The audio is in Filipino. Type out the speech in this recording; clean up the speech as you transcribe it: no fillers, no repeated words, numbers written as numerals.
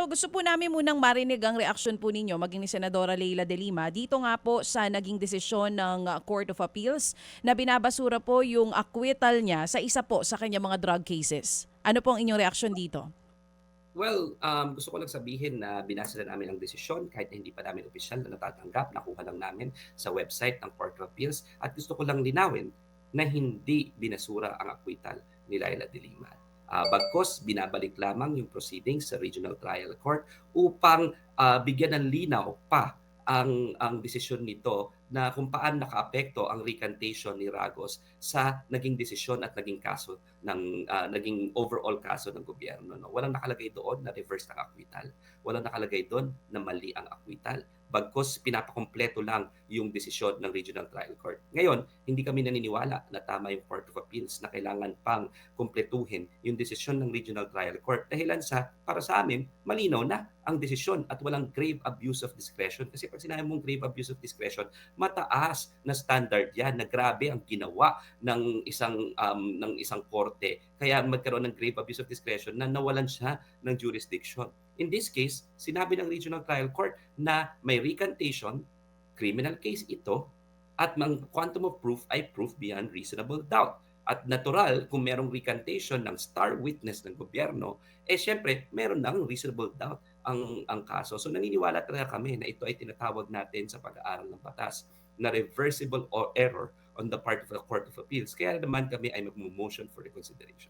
Pero gusto po namin munang marinig ang reaksyon po ninyo, maging ni Senadora Leila de Lima, dito nga po sa naging desisyon ng Court of Appeals na binabasura po yung acquittal niya sa isa po sa kanya mga drug cases. Ano po ang inyong reaksyon dito? Well, gusto ko lang sabihin na binasa na namin ang desisyon kahit na hindi pa namin opisyal na natatanggap, nakuha lang namin sa website ng Court of Appeals at gusto ko lang linawin na hindi binasura ang acquittal ni Laila de Lima. Bagkus binabalik lamang yung proceedings sa Regional Trial Court upang bigyan ng linaw pa ang desisyon nito na kung paano nakaapekto ang recantation ni Ragos sa naging desisyon at naging kaso naging overall kaso ng gobyerno. No? Walang nakalagay doon na reverse ang acquittal. Walang nakalagay doon na mali ang acquittal. Bagkus pinapakumpleto lang yung desisyon ng Regional Trial Court. Ngayon, hindi kami naniniwala na tama yung Court of Appeals na kailangan pang kumpletuhin yung desisyon ng Regional Trial Court dahilan sa, para sa amin, malinaw na ang desisyon at walang grave abuse of discretion. Kasi pag sinabi mong grave abuse of discretion, mataas na standard yan na grabe ang ginawa ng isang korte kaya magkaroon ng grave abuse of discretion na nawalan siya ng jurisdiction. In this case, sinabi ng Regional Trial Court na may recantation, criminal case ito, at ang quantum of proof ay proof beyond reasonable doubt. At natural, kung merong recantation ng star witness ng gobyerno, syempre, meron ng reasonable doubt ang kaso. So naniniwala talaga kami na ito ay tinatawag natin sa pag-aaral ng batas na reversible or error on the part of the Court of Appeals. Kaya naman kami ay mag-motion for reconsideration.